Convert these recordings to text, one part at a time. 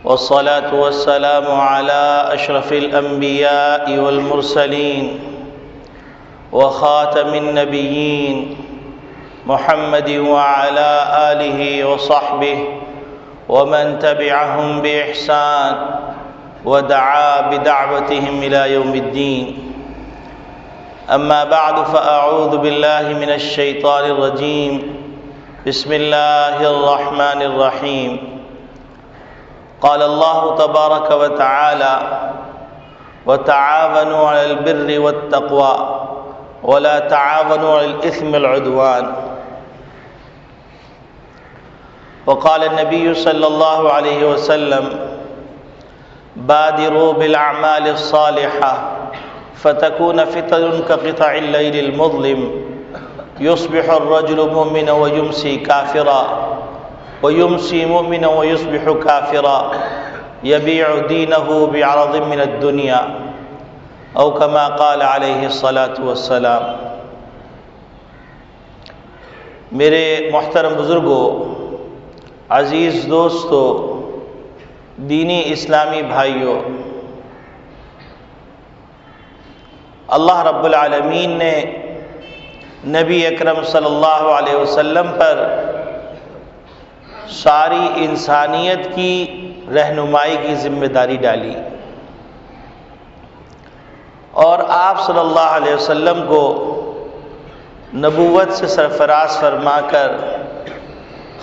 والصلاة والسلام على أشرف الأنبياء والمرسلين وخاتم النبيين محمد وعلى آله وصحبه ومن تبعهم بإحسان ودعا بدعوتهم إلى يوم الدين. أما بعد فأعوذ بالله من الشيطان الرجيم. بسم الله الرحمن الرحيم. قال الله تبارك وتعالى: وتعاونوا على البر والتقوى ولا تعاونوا على الإثم والعدوان. وقال النبي صلى الله عليه وسلم: بادروا بالأعمال الصالحة فتكون فتن كقطع الليل المظلم يصبح الرجل مؤمنا ويمسي كافرا ويمسي مؤمنا ويصبح كافرا يبيع دينه بعرض من الدنيا او كما قال علیہ الصلاۃ والسلام. میرے محترم بزرگوں، عزیز دوستو، دینی اسلامی بھائیوں، اللہ رب العالمین نے نبی اکرم صلی اللہ علیہ وسلم پر ساری انسانیت کی رہنمائی کی ذمہ داری ڈالی اور آپ صلی اللہ علیہ وسلم کو نبوت سے سرفراز فرما کر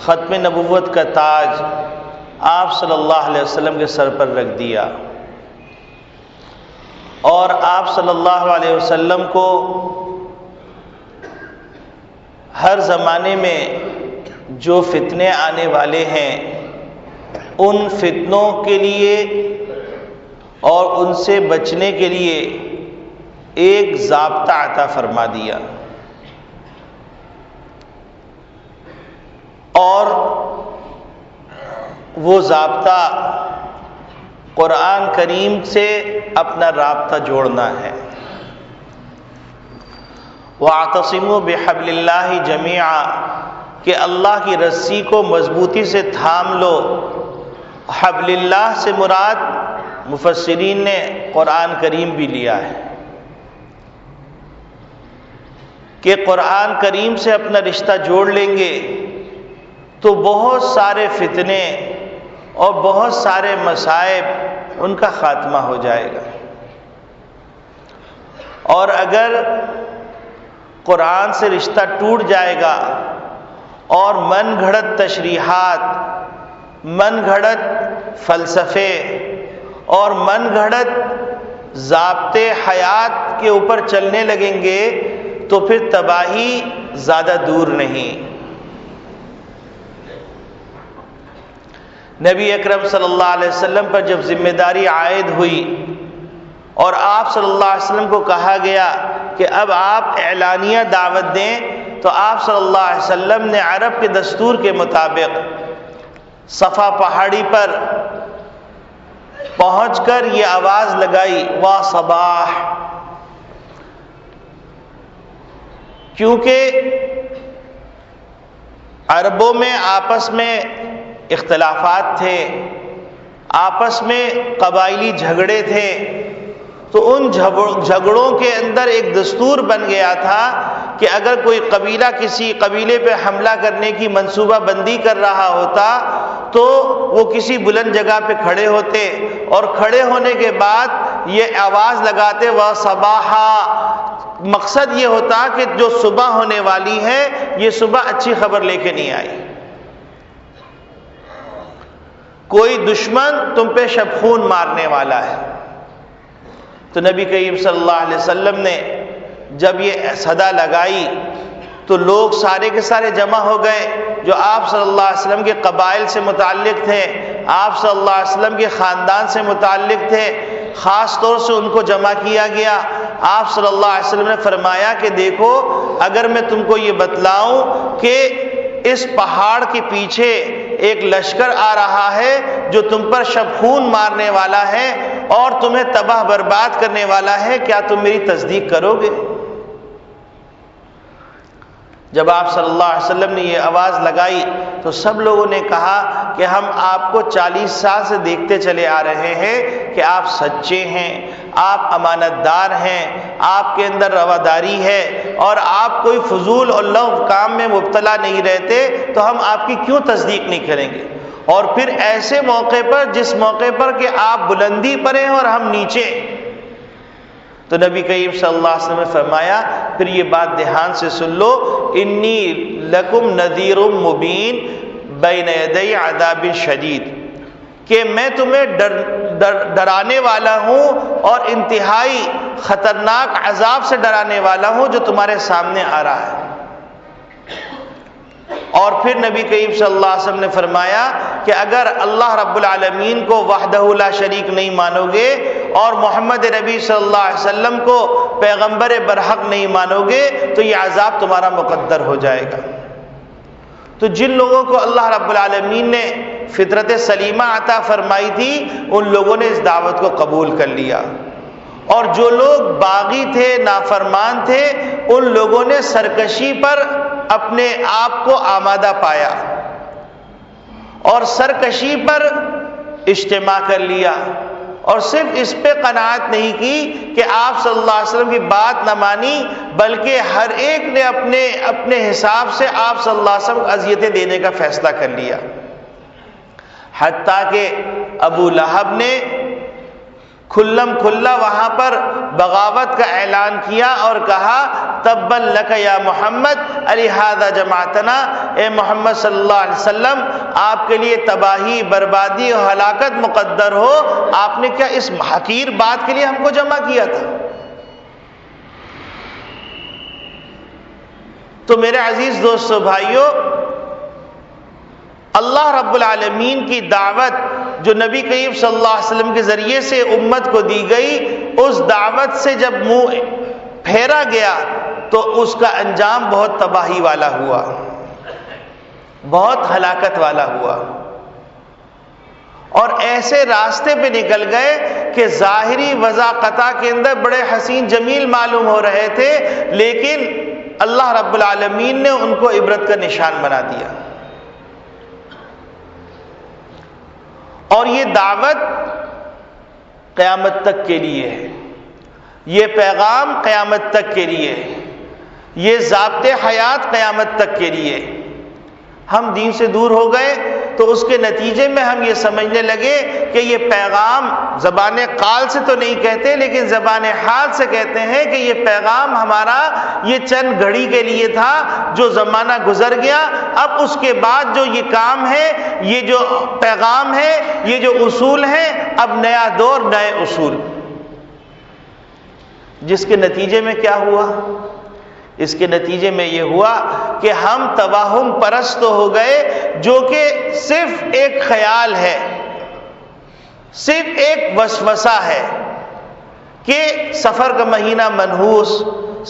ختم نبوت کا تاج آپ صلی اللہ علیہ وسلم کے سر پر رکھ دیا اور آپ صلی اللہ علیہ وسلم کو ہر زمانے میں جو فتنے آنے والے ہیں ان فتنوں کے لیے اور ان سے بچنے کے لیے ایک ضابطہ عطا فرما دیا اور وہ ضابطہ قرآن کریم سے اپنا رابطہ جوڑنا ہے. وَاعْتَصِمُوا بِحَبْلِ اللَّهِ جَمِيعًا کہ اللہ کی رسی کو مضبوطی سے تھام لو. حبل اللہ سے مراد مفسرین نے قرآن کریم بھی لیا ہے کہ قرآن کریم سے اپنا رشتہ جوڑ لیں گے تو بہت سارے فتنے اور بہت سارے مصائب ان کا خاتمہ ہو جائے گا. اور اگر قرآن سے رشتہ ٹوٹ جائے گا اور من گھڑت تشریحات، من گھڑت فلسفے اور من گھڑت ضابطے حیات کے اوپر چلنے لگیں گے تو پھر تباہی زیادہ دور نہیں. نبی اکرم صلی اللہ علیہ وسلم پر جب ذمہ داری عائد ہوئی اور آپ صلی اللہ علیہ وسلم کو کہا گیا کہ اب آپ اعلانیہ دعوت دیں، تو آپ صلی اللہ علیہ وسلم نے عرب کے دستور کے مطابق صفا پہاڑی پر پہنچ کر یہ آواز لگائی: وا صباح. کیونکہ عربوں میں آپس میں اختلافات تھے، آپس میں قبائلی جھگڑے تھے، تو ان جھگڑوں کے اندر ایک دستور بن گیا تھا کہ اگر کوئی قبیلہ کسی قبیلے پہ حملہ کرنے کی منصوبہ بندی کر رہا ہوتا تو وہ کسی بلند جگہ پہ کھڑے ہوتے اور کھڑے ہونے کے بعد یہ آواز لگاتے: وہ صباحا. مقصد یہ ہوتا کہ جو صبح ہونے والی ہے یہ صبح اچھی خبر لے کے نہیں آئی، کوئی دشمن تم پہ شبخون مارنے والا ہے. تو نبی کریم صلی اللہ علیہ وسلم نے جب یہ صدا لگائی تو لوگ سارے کے سارے جمع ہو گئے جو آپ صلی اللہ علیہ وسلم کے قبائل سے متعلق تھے، آپ صلی اللہ علیہ وسلم کے خاندان سے متعلق تھے. خاص طور سے ان کو جمع کیا گیا. آپ صلی اللہ علیہ وسلم نے فرمایا کہ دیکھو، اگر میں تم کو یہ بتلاؤں کہ اس پہاڑ کے پیچھے ایک لشکر آ رہا ہے جو تم پر شبخون مارنے والا ہے اور تمہیں تباہ برباد کرنے والا ہے، کیا تم میری تصدیق کرو گے؟ جب آپ صلی اللہ علیہ وسلم نے یہ آواز لگائی تو سب لوگوں نے کہا کہ ہم آپ کو 40 سال سے دیکھتے چلے آ رہے ہیں کہ آپ سچے ہیں، آپ امانت دار ہیں، آپ کے اندر رواداری ہے اور آپ کوئی فضول اور لغو کام میں مبتلا نہیں رہتے، تو ہم آپ کی کیوں تصدیق نہیں کریں گے؟ اور پھر ایسے موقع پر جس موقع پر کہ آپ بلندی پر ہیں اور ہم نیچے۔ تو نبی کریم صلی اللہ علیہ وسلم نے فرمایا پھر یہ بات دھیان سے سن لو، انی لکم نذیر مبین بین یدی عذاب شدید، کہ میں تمہیں ڈرانے والا ہوں اور انتہائی خطرناک عذاب سے ڈرانے والا ہوں جو تمہارے سامنے آ رہا ہے۔ اور پھر نبی کریم صلی اللہ علیہ وسلم نے فرمایا کہ اگر اللہ رب العالمین کو وحدہ لا شریک نہیں مانو گے اور محمد نبی صلی اللہ علیہ وسلم کو پیغمبر برحق نہیں مانو گے تو یہ عذاب تمہارا مقدر ہو جائے گا۔ تو جن لوگوں کو اللہ رب العالمین نے فطرت سلیمہ عطا فرمائی تھی ان لوگوں نے اس دعوت کو قبول کر لیا، اور جو لوگ باغی تھے، نافرمان تھے، ان لوگوں نے سرکشی پر اپنے آپ کو آمادہ پایا اور سرکشی پر اجتماع کر لیا، اور صرف اس پہ قناعت نہیں کی کہ آپ صلی اللہ علیہ وسلم کی بات نہ مانی، بلکہ ہر ایک نے اپنے حساب سے آپ صلی اللہ علیہ وسلم کو اذیتیں دینے کا فیصلہ کر لیا، حتیٰ کہ ابو لہب نے کھلم کھلا وہاں پر بغاوت کا اعلان کیا اور کہا تبا لک یا محمد الہذا جماعتنا، اے محمد صلی اللہ علیہ وسلم آپ کے لیے تباہی، بربادی اور ہلاکت مقدر ہو، آپ نے کیا اس حقیر بات کے لیے ہم کو جمع کیا تھا؟ تو میرے عزیز دوستو بھائیو، اللہ رب العالمین کی دعوت جو نبی کریم صلی اللہ علیہ وسلم کے ذریعے سے امت کو دی گئی، اس دعوت سے جب منہ پھیرا گیا تو اس کا انجام بہت تباہی والا ہوا، بہت ہلاکت والا ہوا، اور ایسے راستے پہ نکل گئے کہ ظاہری وضاقتہ کے اندر بڑے حسین جمیل معلوم ہو رہے تھے، لیکن اللہ رب العالمین نے ان کو عبرت کا نشان بنا دیا۔ اور یہ دعوت قیامت تک کے لیے ہے، یہ پیغام قیامت تک کے لیے ہے، یہ ضابطِ حیات قیامت تک کے لیے۔ ہم دین سے دور ہو گئے تو اس کے نتیجے میں ہم یہ سمجھنے لگے کہ یہ پیغام زبان قال سے تو نہیں کہتے لیکن زبان حال سے کہتے ہیں کہ یہ پیغام ہمارا یہ چند گھڑی کے لیے تھا، جو زمانہ گزر گیا، اب اس کے بعد جو یہ کام ہے، یہ جو پیغام ہے، یہ جو اصول ہیں، اب نیا دور، نئے اصول۔ جس کے نتیجے میں کیا ہوا؟ اس کے نتیجے میں یہ ہوا کہ ہم توہم پرست ہو گئے، جو کہ صرف ایک خیال ہے، صرف ایک وسوسہ ہے کہ سفر کا مہینہ منحوس،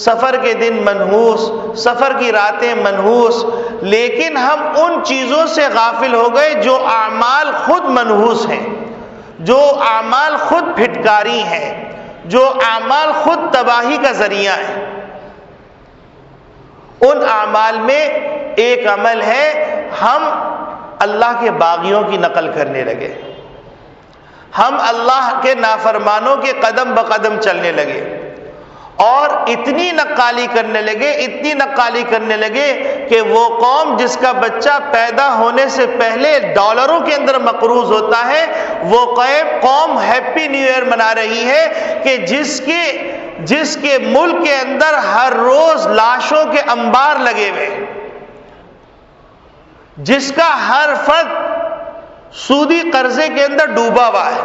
سفر کے دن منحوس، سفر کی راتیں منحوس، لیکن ہم ان چیزوں سے غافل ہو گئے جو اعمال خود منحوس ہیں، جو اعمال خود پھٹکاری ہیں، جو اعمال خود تباہی کا ذریعہ ہیں۔ ان اعمال میں ایک عمل ہے، ہم اللہ کے باغیوں کی نقل کرنے لگے، ہم اللہ کے نافرمانوں کے قدم بقدم چلنے لگے، اور اتنی نقالی کرنے لگے، اتنی نقالی کرنے لگے کہ وہ قوم جس کا بچہ پیدا ہونے سے پہلے ڈالروں کے اندر مقروض ہوتا ہے، وہ قوم ہیپی نیو ایئر منا رہی ہے کہ جس کے ملک کے اندر ہر روز لاشوں کے انبار لگے ہوئے، جس کا ہر فرد سودی قرضے کے اندر ڈوبا ہوا ہے،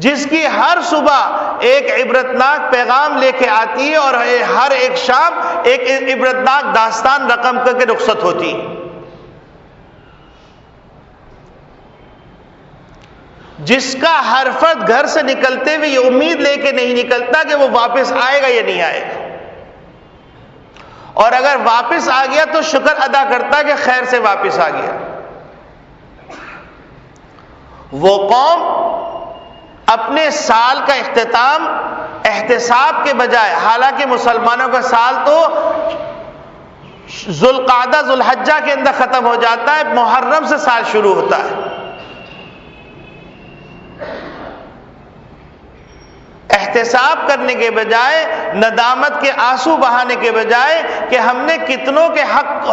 جس کی ہر صبح ایک عبرتناک پیغام لے کے آتی ہے اور ہر ایک شام ایک عبرتناک داستان رقم کر کے رخصت ہوتی ہے، جس کا ہر فرد گھر سے نکلتے ہوئے یہ امید لے کے نہیں نکلتا کہ وہ واپس آئے گا یا نہیں آئے گا، اور اگر واپس آ گیا تو شکر ادا کرتا کہ خیر سے واپس آ گیا۔ وہ قوم اپنے سال کا اختتام احتساب کے بجائے، حالانکہ مسلمانوں کا سال تو ذوالقعدہ ذوالحجہ کے اندر ختم ہو جاتا ہے، محرم سے سال شروع ہوتا ہے۔ احتساب کرنے کے بجائے، ندامت کے آنسو بہانے کے بجائے کہ ہم نے کتنوں کے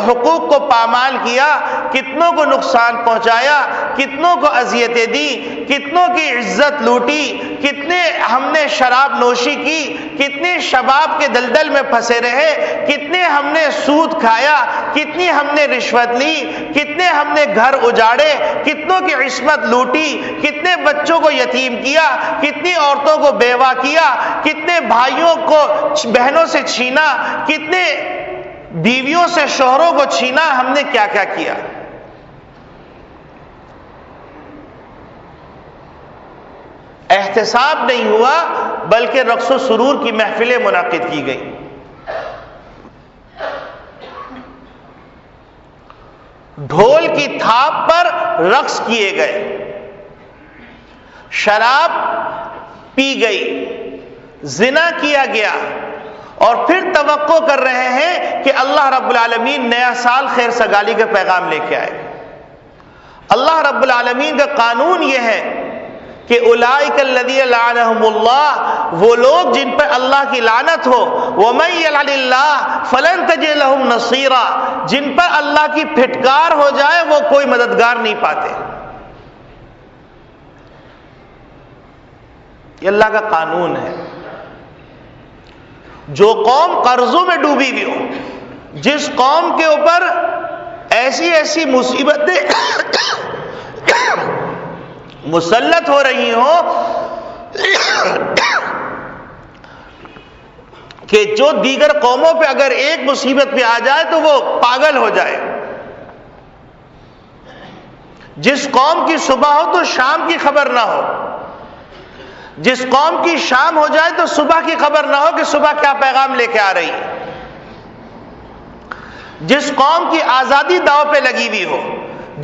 حقوق کو پامال کیا، کتنوں کو نقصان پہنچایا، کتنوں کو اذیتیں دی، کتنوں کی عزت لوٹی، کتنے ہم نے شراب نوشی کی، کتنے شباب کے دلدل میں پھنسے رہے، کتنے ہم نے سود کھایا، کتنی ہم نے رشوت لی، کتنے ہم نے گھر اجاڑے، کتنوں کی عصمت لوٹی، کتنے بچوں کو یتیم کیا، کتنی عورتوں کو بیوہ کیا، کتنے بھائیوں کو بہنوں سے چھینا، کتنے بیویوں سے شوہروں کو چھینا، ہم نے کیا کیا کیا۔ احتساب نہیں ہوا بلکہ رقص و سرور کی محفلیں منعقد کی گئی۔ ڈھول کی تھاپ پر رقص کیے گئے، شراب پی گئی، زنا کیا گیا، اور پھر توقع کر رہے ہیں کہ اللہ رب العالمین نیا سال خیر سگالی کا پیغام لے کے آئے۔ اللہ رب العالمین کا قانون یہ ہے کہ اولئک الذین لعنہم اللہ، وہ لوگ جن پر اللہ کی لعنت ہو، ومن یلعن اللہ فلن تجد لہم نصیرا، جن پر اللہ کی پھٹکار ہو جائے وہ کوئی مددگار نہیں پاتے۔ یہ اللہ کا قانون ہے۔ جو قوم قرضوں میں ڈوبی ہوئی ہو، جس قوم کے اوپر ایسی ایسی مصیبتیں مسلط ہو رہی ہوں کہ جو دیگر قوموں پہ اگر ایک مصیبت پہ آ جائے تو وہ پاگل ہو جائے، جس قوم کی صبح ہو تو شام کی خبر نہ ہو، جس قوم کی شام ہو جائے تو صبح کی خبر نہ ہو کہ صبح کیا پیغام لے کے آ رہی ہے، جس قوم کی آزادی داؤ پہ لگی ہوئی ہو،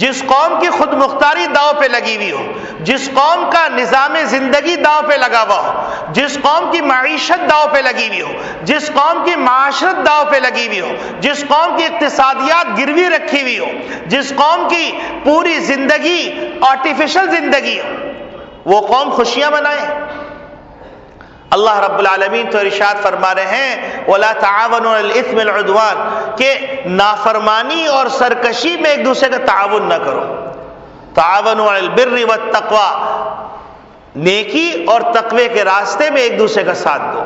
جس قوم کی خود مختاری داؤ پہ لگی ہوئی ہو، جس قوم کا نظام زندگی داؤ پہ لگا ہوا ہو، جس قوم کی معیشت داؤ پہ لگی ہوئی ہو، جس قوم کی معاشرت داؤ پہ لگی ہوئی ہو، جس قوم کی اقتصادیات گروی رکھی ہوئی ہو، جس قوم کی پوری زندگی آرٹیفیشل زندگی ہو، وہ قوم خوشیاں منائے۔ اللہ رب العالمین تو ارشاد فرما رہے ہیں وَلَا تَعَاوَنُوا عَلَى الْإِثْمِ وَالْعُدْوَانِ، کہ نافرمانی اور سرکشی میں ایک دوسرے کا تعاون نہ کرو۔ تَعَاوَنُوا عَلَى الْبِرِّ وَالتَّقْوَى، نیکی اور تقوی کے راستے میں ایک دوسرے کا ساتھ دو۔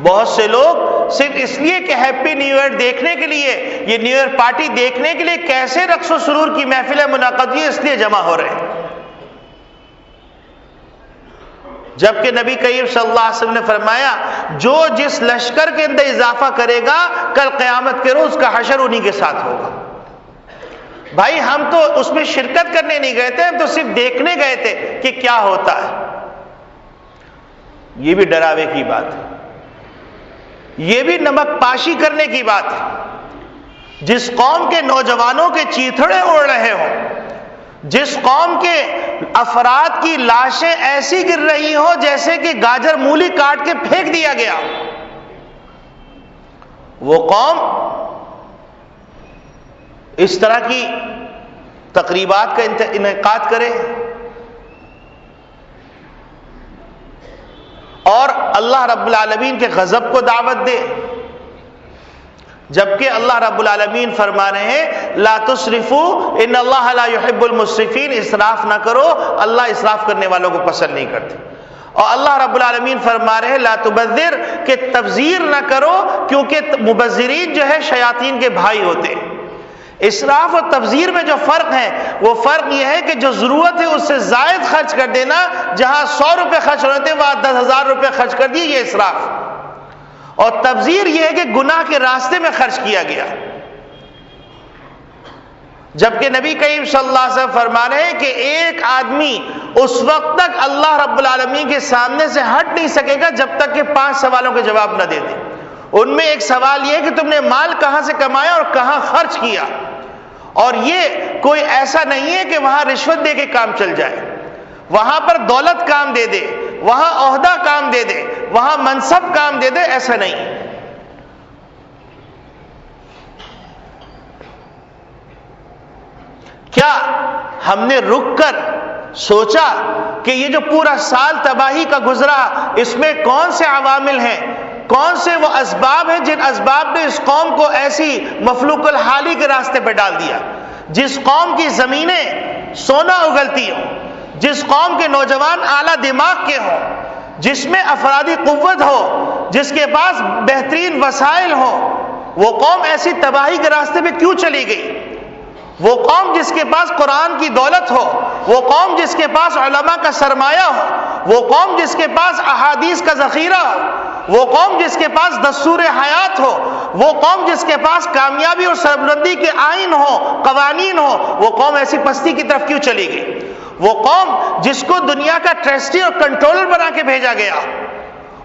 بہت سے لوگ صرف اس لیے کہ ہیپی نیو ایئر دیکھنے کے لیے، یہ نیو ایئر پارٹی دیکھنے کے لیے کیسے رقص و سرور کی محفلیں منعقد ہوئی، اس لیے جمع ہو رہے ہیں، جبکہ نبی کریم صلی اللہ علیہ وسلم نے فرمایا جو جس لشکر کے اندر اضافہ کرے گا کل قیامت کے روز کا حشر انہی کے ساتھ ہوگا۔ بھائی ہم تو اس میں شرکت کرنے نہیں گئے تھے، ہم تو صرف دیکھنے گئے تھے کہ کیا ہوتا ہے۔ یہ بھی ڈراوے کی بات ہے، یہ بھی نمک پاشی کرنے کی بات ہے۔ جس قوم کے نوجوانوں کے چیتھڑے اڑ رہے ہوں، جس قوم کے افراد کی لاشیں ایسی گر رہی ہوں جیسے کہ گاجر مولی کاٹ کے پھینک دیا گیا، وہ قوم اس طرح کی تقریبات کا انعقاد کرے اور اللہ رب العالمین کے غضب کو دعوت دے، جبکہ اللہ رب العالمین فرما رہے ہیں لا تسرفوا ان اللہ لا يحب المسرفین، اسراف نہ کرو، اللہ اسراف کرنے والوں کو پسند نہیں کرتے۔ اور اللہ رب العالمین فرما رہے ہیں لا تبذر، کہ تبذیر نہ کرو، کیونکہ مبذرین جو ہے شیاطین کے بھائی ہوتے ہیں۔ اسراف اور تبذیر میں جو فرق ہے وہ فرق یہ ہے کہ جو ضرورت ہے اس سے زائد خرچ کر دینا، جہاں 100 روپے خرچ ہونے تھے وہاں 10,000 روپے خرچ کر دیے، یہ اسراف۔ اور تبذیر یہ ہے کہ گناہ کے راستے میں خرچ کیا گیا، جبکہ نبی کریم صلی اللہ علیہ وسلم فرما رہے ہیں کہ ایک آدمی اس وقت تک اللہ رب العالمین کے سامنے سے ہٹ نہیں سکے گا جب تک کہ 5 سوالوں کے جواب نہ دے دے۔ ان میں ایک سوال یہ ہے کہ تم نے مال کہاں سے کمایا اور کہاں خرچ کیا، اور یہ کوئی ایسا نہیں ہے کہ وہاں رشوت دے کے کام چل جائے، وہاں پر دولت کام دے دے، وہاں عہدہ کام دے دے، وہاں منصب کام دے دے، ایسا نہیں۔ کیا ہم نے رک کر سوچا کہ یہ جو پورا سال تباہی کا گزرا، اس میں کون سے عوامل ہیں، کون سے وہ اسباب ہیں جن اسباب نے اس قوم کو ایسی مفلوق الحالی کے راستے پہ ڈال دیا؟ جس قوم کی زمینیں سونا اگلتی ہوں، جس قوم کے نوجوان اعلیٰ دماغ کے ہوں، جس میں افرادی قوت ہو، جس کے پاس بہترین وسائل ہو، وہ قوم ایسی تباہی کے راستے پہ کیوں چلی گئی؟ وہ قوم جس کے پاس قرآن کی دولت ہو، وہ قوم جس کے پاس علماء کا سرمایہ ہو، وہ قوم جس کے پاس احادیث کا ذخیرہ ہو، وہ قوم جس کے پاس دستور حیات ہو، وہ قوم جس کے پاس کامیابی اور سربلندی کے آئین ہو، قوانین ہو، وہ قوم ایسی پستی کی طرف کیوں چلی گئی؟ وہ قوم جس کو دنیا کا ٹرسٹی اور کنٹرولر بنا کے بھیجا گیا،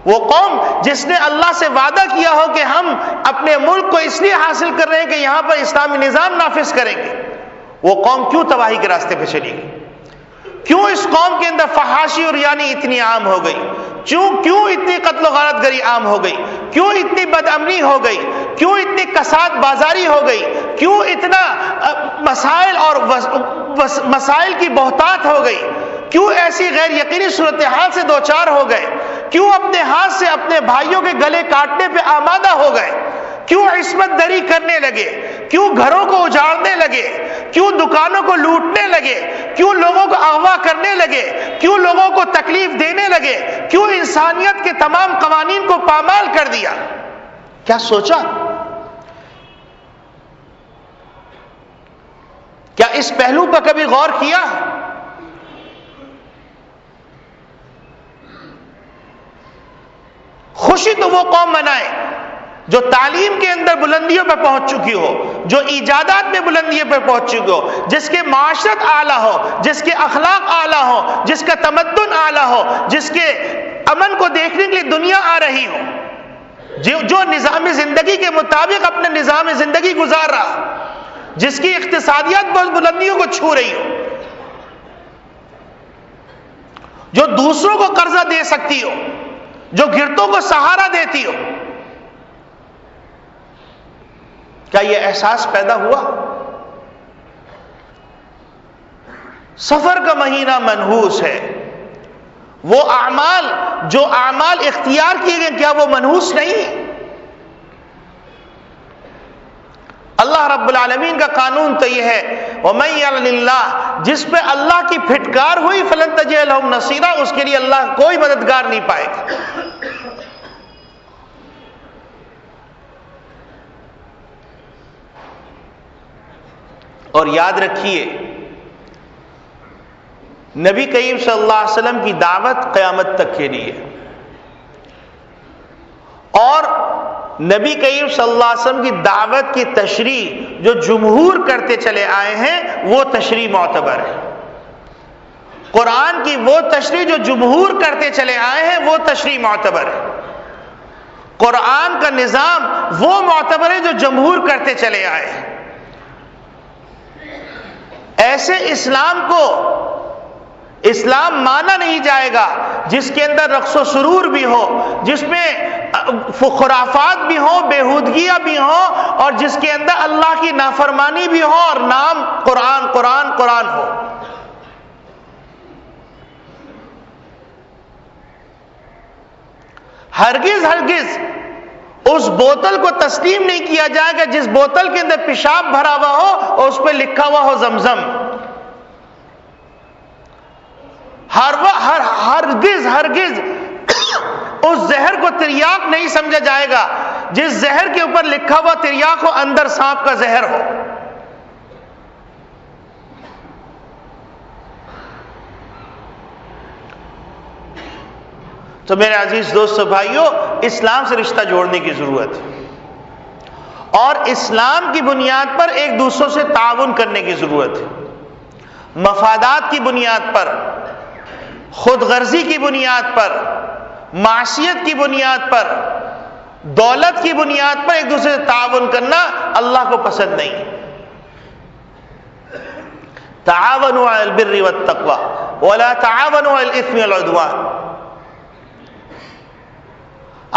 وہ قوم جس نے اللہ سے وعدہ کیا ہو کہ ہم اپنے ملک کو اس لیے حاصل کر رہے ہیں کہ یہاں پر اسلامی نظام نافذ کریں گے، وہ قوم کیوں تباہی کے راستے پہ چلی گئی؟ کیوں اس قوم کے اندر فحاشی اور یعنی اتنی عام ہو گئی؟ کیوں اتنی قتل و غارت گری عام ہو گئی؟ کیوں اتنی بد امنی ہو گئی؟ کیوں اتنی کساد بازاری ہو گئی؟ کیوں اتنا مسائل اور مسائل کی بہتات ہو گئی؟ کیوں ایسی غیر یقینی صورتحال سے دوچار ہو گئے؟ کیوں اپنے ہاتھ سے اپنے بھائیوں کے گلے کاٹنے پہ آمادہ ہو گئے؟ کیوں عصمت دری کرنے لگے؟ کیوں گھروں کو اجاڑنے لگے؟ کیوں دکانوں کو لوٹنے لگے؟ کیوں لوگوں کو اغوا کرنے لگے؟ کیوں لوگوں کو تکلیف دینے لگے؟ کیوں انسانیت کے تمام قوانین کو پامال کر دیا؟ کیا سوچا؟ کیا اس پہلو پر کبھی غور کیا؟ خوشی تو وہ قوم منائے جو تعلیم کے اندر بلندیوں پہ پہنچ چکی ہو، جو ایجادات میں بلندیوں پہ پہنچ چکی ہو، جس کے معاشرت اعلیٰ ہو، جس کے اخلاق اعلیٰ ہو، جس کا تمدن اعلیٰ ہو، جس کے امن کو دیکھنے کے لیے دنیا آ رہی ہو، جو نظام زندگی کے مطابق اپنے نظام زندگی گزار رہا، جس کی اقتصادیات بہت بلندیوں کو چھو رہی ہو، جو دوسروں کو قرضہ دے سکتی ہو، جو گرتوں کو سہارا دیتی ہو، کیا یہ احساس پیدا ہوا؟ سفر کا مہینہ منحوس ہے، وہ جو اعمال اختیار کیے گئے کیا وہ منحوس نہیں؟ اللہ رب العالمین کا قانون تو یہ ہے، وَمَن يَعْلِ اللَّهِ، جس پہ اللہ کی پھٹکار ہوئی فَلَن تَجِدَ لَهُ نَصِيرًا، اس کے لیے اللہ کوئی مددگار نہیں پائے گا۔ اور یاد رکھیے، نبی کریم صلی اللہ علیہ وسلم کی دعوت قیامت تک کے لیے، اور نبی کریم صلی اللہ علیہ وسلم کی دعوت کی تشریح جو جمہور کرتے چلے آئے ہیں وہ تشریح معتبر ہے۔ قرآن کی وہ تشریح جو جمہور کرتے چلے آئے ہیں وہ تشریح معتبر ہے۔ قرآن کا نظام وہ معتبر ہے جو جمہور کرتے چلے آئے ہیں۔ ایسے اسلام کو اسلام مانا نہیں جائے گا جس کے اندر رقص و سرور بھی ہو، جس میں خرافات بھی ہوں، بےہودگیاں بھی ہوں، اور جس کے اندر اللہ کی نافرمانی بھی ہو اور نام قرآن قرآن قرآن ہو۔ ہرگز ہرگز اس بوتل کو تسلیم نہیں کیا جائے گا جس بوتل کے اندر پیشاب بھرا ہوا ہو اور اس پہ لکھا ہوا ہو زمزم۔ ہرگز ہرگز اس زہر کو تریاق نہیں سمجھا جائے گا جس زہر کے اوپر لکھا ہوا تریاق ہو، اندر سانپ کا زہر ہو۔ تو میرے عزیز دوستو بھائیوں، اسلام سے رشتہ جوڑنے کی ضرورت ہے، اور اسلام کی بنیاد پر ایک دوسروں سے تعاون کرنے کی ضرورت ہے۔ مفادات کی بنیاد پر، خود غرضی کی بنیاد پر، معصیت کی بنیاد پر، دولت کی بنیاد پر ایک دوسرے سے تعاون کرنا اللہ کو پسند نہیں۔ تعاونوا علی البر والتقوی ولا تعاونوا علی الاثم والعدوان۔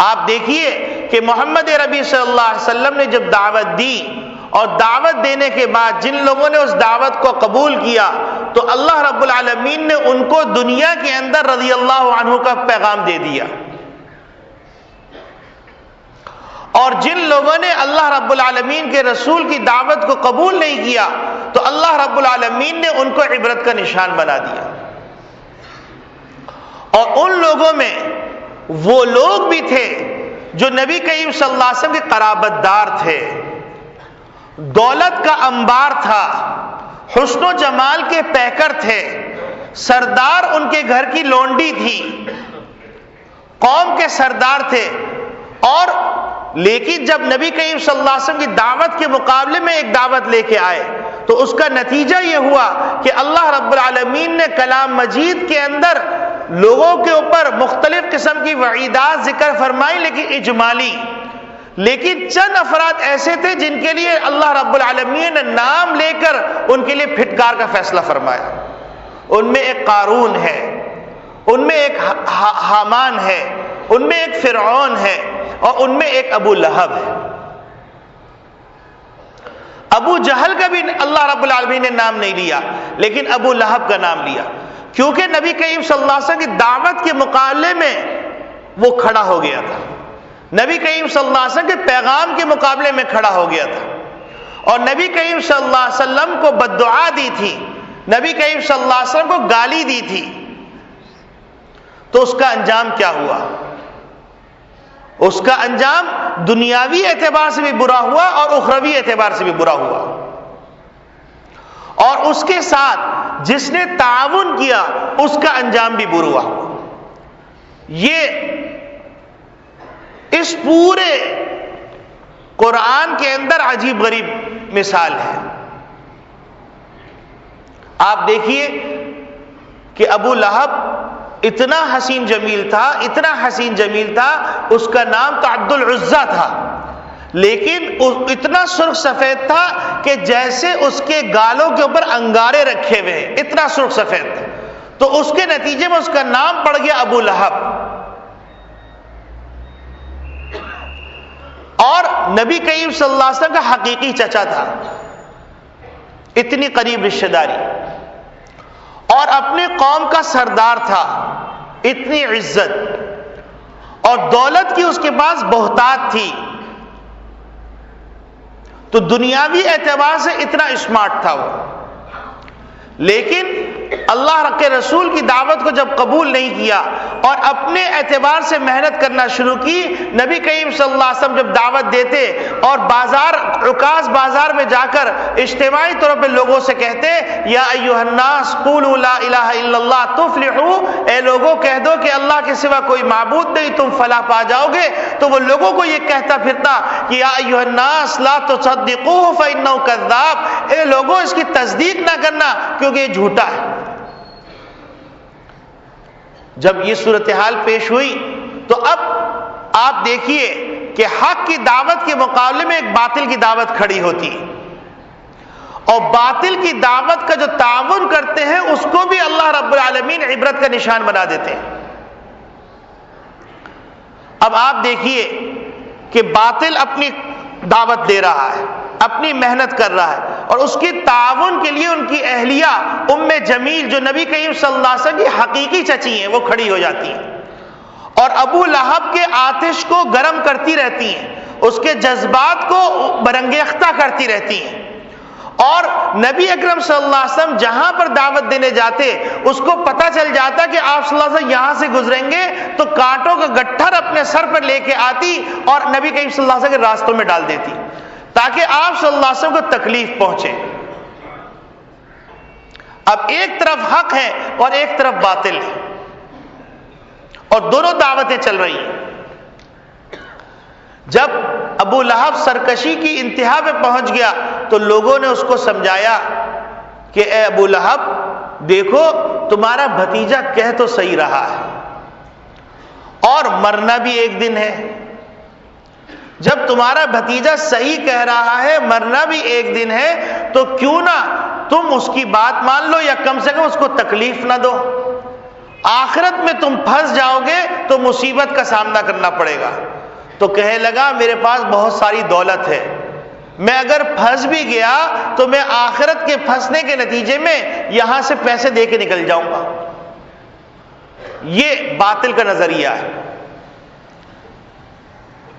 آپ دیکھیے کہ محمد ربی صلی اللہ علیہ وسلم نے جب دعوت دی اور دعوت دینے کے بعد جن لوگوں نے اس دعوت کو قبول کیا تو اللہ رب العالمین نے ان کو دنیا کے اندر رضی اللہ عنہ کا پیغام دے دیا، اور جن لوگوں نے اللہ رب العالمین کے رسول کی دعوت کو قبول نہیں کیا تو اللہ رب العالمین نے ان کو عبرت کا نشان بنا دیا۔ اور ان لوگوں میں وہ لوگ بھی تھے جو نبی کریم صلی اللہ علیہ وسلم کے قرابت دار تھے، دولت کا انبار تھا، حسن و جمال کے پیکر تھے، سردار ان کے گھر کی لونڈی تھی، قوم کے سردار تھے، اور لیکن جب نبی کریم صلی اللہ علیہ وسلم کی دعوت کے مقابلے میں ایک دعوت لے کے آئے تو اس کا نتیجہ یہ ہوا کہ اللہ رب العالمین نے کلام مجید کے اندر لوگوں کے اوپر مختلف قسم کی وعیدات ذکر فرمائی، لیکن اجمالی، لیکن چند افراد ایسے تھے جن کے لیے اللہ رب العالمین نے نام لے کر ان کے لیے پھٹکار کا فیصلہ فرمایا۔ ان میں ایک قارون ہے، ان میں ایک حامان ہے، ان میں ایک فرعون ہے، اور ان میں ایک ابو لہب ہے۔ ابو جہل کا بھی اللہ رب العالمین نے نام نہیں لیا، لیکن ابو لہب کا نام لیا، کیونکہ نبی کریم صلی اللہ علیہ وسلم کی دعوت کے مقابلے میں وہ کھڑا ہو گیا تھا، نبی کریم صلی اللہ علیہ وسلم کے پیغام کے مقابلے میں کھڑا ہو گیا تھا، اور نبی کریم صلی اللہ علیہ وسلم کو بددعا دی تھی، نبی کریم صلی اللہ علیہ وسلم کو گالی دی تھی، تو اس کا انجام کیا ہوا؟ اس کا انجام دنیاوی اعتبار سے بھی برا ہوا اور اخروی اعتبار سے بھی برا ہوا، اور اس کے ساتھ جس نے تعاون کیا اس کا انجام بھی برا ہوا۔ یہ اس پورے قرآن کے اندر عجیب غریب مثال ہے۔ آپ دیکھیے کہ ابو لہب اتنا حسین جمیل تھا، اتنا حسین جمیل تھا، اس کا نام تو عبد العزہ تھا، لیکن اتنا سرخ سفید تھا کہ جیسے اس کے گالوں کے اوپر انگارے رکھے ہوئے ہیں، اتنا سرخ سفید تھا، تو اس کے نتیجے میں اس کا نام پڑ گیا ابو لہب۔ اور نبی کریم صلی اللہ علیہ وسلم کا حقیقی چچا تھا، اتنی قریب رشتہ داری، اور اپنی قوم کا سردار تھا، اتنی عزت اور دولت کی اس کے پاس بہتات تھی، تو دنیاوی اعتبار سے اتنا اسمارٹ تھا وہ، لیکن اللہ کے رسول کی دعوت کو جب قبول نہیں کیا اور اپنے اعتبار سے محنت کرنا شروع کی، نبی کریم صلی اللہ علیہ وسلم جب دعوت دیتے اور عکاظ بازار میں جا کر اجتماعی طور پہ لوگوں سے کہتے یا ایھا الناس قولوا لا الہ الا اللہ تفلحوا، اے لوگوں کہہ دو کہ اللہ کے سوا کوئی معبود نہیں، تم فلاح پا جاؤ گے، تو وہ لوگوں کو یہ کہتا پھرتا کہ یا ایھا الناس لا تصدقوه فانه کذاب، اے لوگوں اس کی تصدیق نہ کرنا کیونکہ یہ جھوٹا ہے۔ جب یہ صورتحال پیش ہوئی تو اب آپ دیکھیے کہ حق کی دعوت کے مقابلے میں ایک باطل کی دعوت کھڑی ہوتی ہے، اور باطل کی دعوت کا جو تعاون کرتے ہیں اس کو بھی اللہ رب العالمین عبرت کا نشان بنا دیتے ہیں۔ اب آپ دیکھیے کہ باطل اپنی دعوت دے رہا ہے، اپنی محنت کر رہا ہے، اور اس کی تعاون کے لیے ان کی اہلیہ ام جمیل جو نبی کریم صلی اللہ علیہ وسلم کی حقیقی چچی ہیں وہ کھڑی ہو جاتی ہیں، اور ابو لہب کے آتش کو گرم کرتی رہتی ہیں، اس کے جذبات کو برانگیختہ کرتی رہتی ہیں، اور نبی اکرم صلی اللہ علیہ وسلم جہاں پر دعوت دینے جاتے اس کو پتہ چل جاتا کہ آپ صلی اللہ علیہ وسلم یہاں سے گزریں گے تو کانٹوں کا گٹھر اپنے سر پر لے کے آتی اور نبی کریم صلی اللہ علیہ وسلم کے راستوں میں ڈال دیتی تاکہ آپ صلی اللہ علیہ وسلم کو تکلیف پہنچے۔ اب ایک طرف حق ہے اور ایک طرف باطل ہے، اور دونوں دعوتیں چل رہی ہیں۔ جب ابو لہب سرکشی کی انتہا پہ پہنچ گیا تو لوگوں نے اس کو سمجھایا کہ اے ابو لہب دیکھو تمہارا بھتیجا کہہ تو صحیح رہا ہے اور مرنا بھی ایک دن ہے، جب تمہارا بھتیجا صحیح کہہ رہا ہے مرنا بھی ایک دن ہے تو کیوں نہ تم اس کی بات مان لو یا کم سے کم اس کو تکلیف نہ دو، آخرت میں تم پھنس جاؤ گے تو مصیبت کا سامنا کرنا پڑے گا۔ تو کہنے لگا میرے پاس بہت ساری دولت ہے، میں اگر پھنس بھی گیا تو میں آخرت کے پھنسنے کے نتیجے میں یہاں سے پیسے دے کے نکل جاؤں گا. یہ باطل کا نظریہ ہے.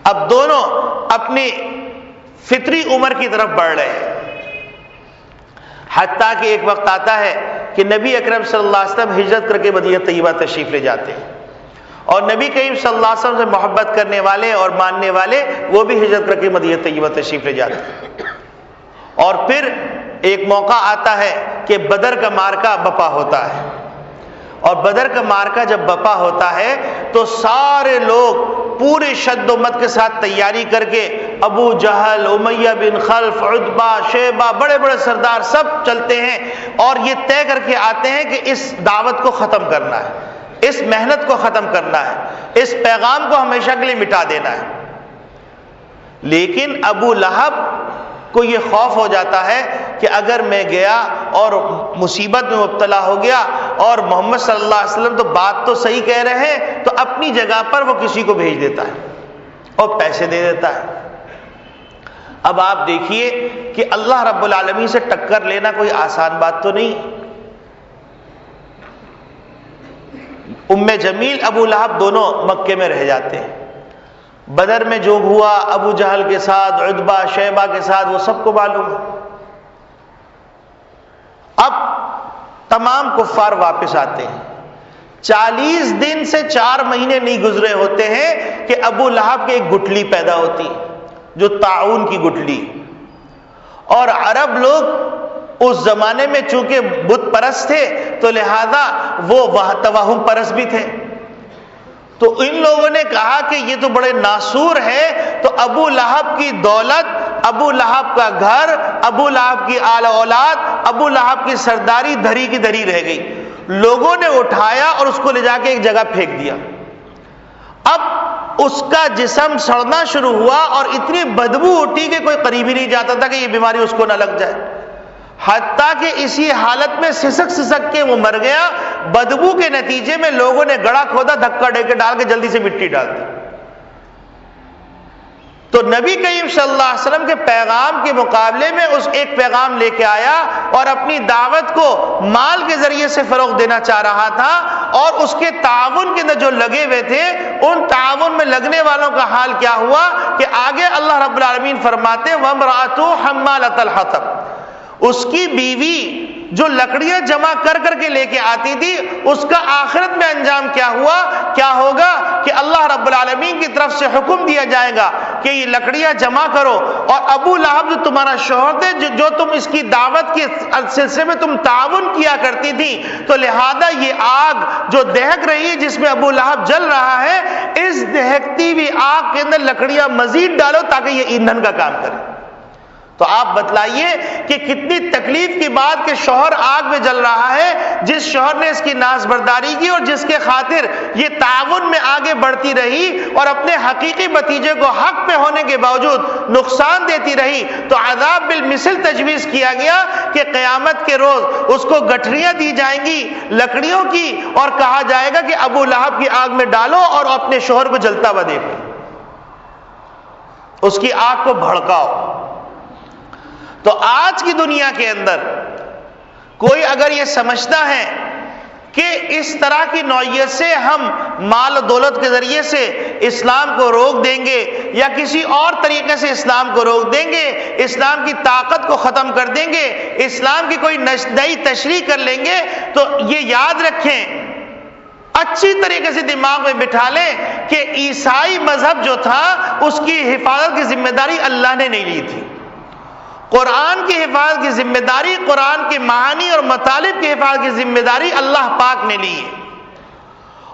اب دونوں اپنی فطری عمر کی طرف بڑھ رہے ہیں، حتیٰ کہ ایک وقت آتا ہے کہ نبی اکرم صلی اللہ علیہ وسلم ہجرت کر کے مدینہ طیبہ تشریف لے جاتے ہیں، اور نبی کریم صلی اللہ علیہ وسلم سے محبت کرنے والے اور ماننے والے وہ بھی ہجرت کر کے مدینہ طیبہ تشریف لے جاتے ہیں. اور پھر ایک موقع آتا ہے کہ بدر کا معرکہ بپا ہوتا ہے، اور بدر کا معرکہ جب بپا ہوتا ہے تو سارے لوگ پورے شد و مت کے ساتھ تیاری کر کے، ابو جہل، امیہ بن خلف، عتبہ، شیبہ، بڑے بڑے سردار سب چلتے ہیں اور یہ طے کر کے آتے ہیں کہ اس دعوت کو ختم کرنا ہے، اس محنت کو ختم کرنا ہے، اس پیغام کو ہمیشہ کے لیے مٹا دینا ہے. لیکن ابو لہب کو یہ خوف ہو جاتا ہے کہ اگر میں گیا اور مصیبت میں مبتلا ہو گیا، اور محمد صلی اللہ علیہ وسلم تو بات تو صحیح کہہ رہے ہیں، تو اپنی جگہ پر وہ کسی کو بھیج دیتا ہے اور پیسے دے دیتا ہے. اب آپ دیکھیے کہ اللہ رب العالمین سے ٹکر لینا کوئی آسان بات تو نہیں. ام جمیل، ابو لہب دونوں مکے میں رہ جاتے ہیں. بدر میں جو ہوا ابو جہل کے ساتھ، عتبہ، شیبہ کے ساتھ، وہ سب کو معلوم ہے. اب تمام کفار واپس آتے ہیں. 40 دن سے 4 مہینے نہیں گزرے ہوتے ہیں کہ ابو لہب کے ایک گٹھلی پیدا ہوتی، جو طاعون کی گٹھلی. اور عرب لوگ اس زمانے میں چونکہ بت پرست تھے تو لہذا وہ توہم پرست بھی تھے. تو ان لوگوں نے کہا کہ یہ تو بڑے ناسور ہے، تو ابو لہب کی دولت، ابو لہب کا گھر، ابو لہب کی آل اولاد، ابو لہب کی سرداری دھری کی دھری رہ گئی. لوگوں نے اٹھایا اور اس کو لے جا کے ایک جگہ پھینک دیا. اب اس کا جسم سڑنا شروع ہوا اور اتنی بدبو اٹھی کہ کوئی قریب ہی نہیں جاتا تھا کہ یہ بیماری اس کو نہ لگ جائے. حتیٰ کہ اسی حالت میں سسک سسک کے وہ مر گیا. بدبو کے نتیجے میں لوگوں نے گڑھا کھودا، دھکا دے کے ڈال کے جلدی سے مٹی ڈال دی. تو نبی کریم صلی اللہ علیہ وسلم کے پیغام کے مقابلے میں اس ایک پیغام لے کے آیا اور اپنی دعوت کو مال کے ذریعے سے فروغ دینا چاہ رہا تھا. اور اس کے تعاون کے اندر جو لگے ہوئے تھے، ان تعاون میں لگنے والوں کا حال کیا ہوا کہ آگے اللہ رب العالمین فرماتے وَامْرَأَتُهُ حَمَّالَةَ الْحَطَبِ، اس کی بیوی جو لکڑیاں جمع کر کر کے لے کے آتی تھی، اس کا آخرت میں انجام کیا ہوا، کیا ہوگا کہ اللہ رب العالمین کی طرف سے حکم دیا جائے گا کہ یہ لکڑیاں جمع کرو. اور ابو لہب جو تمہارا شوہر تھے، جو تم اس کی دعوت کے سلسلے میں تم تعاون کیا کرتی تھی، تو لہذا یہ آگ جو دہک رہی ہے جس میں ابو لہب جل رہا ہے، اس دہکتی ہوئی آگ کے اندر لکڑیاں مزید ڈالو تاکہ یہ ایندھن کا کام کرے. تو آپ بتلائیے کہ کتنی تکلیف کی بات کہ شوہر آگ میں جل رہا ہے، جس شوہر نے اس کی ناز برداری کی اور جس کے خاطر یہ تعاون میں آگے بڑھتی رہی اور اپنے حقیقی بھتیجے کو حق پہ ہونے کے باوجود نقصان دیتی رہی، تو عذاب بالمثل تجویز کیا گیا کہ قیامت کے روز اس کو گٹھریاں دی جائیں گی لکڑیوں کی، اور کہا جائے گا کہ ابو لہب کی آگ میں ڈالو اور اپنے شوہر کو جلتا ہوا دیکھو، اس کی آگ کو بھڑکاؤ. تو آج کی دنیا کے اندر کوئی اگر یہ سمجھتا ہے کہ اس طرح کی نوعیت سے ہم مال و دولت کے ذریعے سے اسلام کو روک دیں گے یا کسی اور طریقے سے اسلام کو روک دیں گے، اسلام کی طاقت کو ختم کر دیں گے، اسلام کی کوئی نئی تشریح کر لیں گے، تو یہ یاد رکھیں، اچھی طریقے سے دماغ میں بٹھا لیں کہ عیسائی مذہب جو تھا اس کی حفاظت کی ذمہ داری اللہ نے نہیں لی تھی. قرآن کی حفاظت کی ذمہ داری، قرآن کے معانی اور مطالب کی حفاظت کی ذمہ داری اللہ پاک نے لی ہے.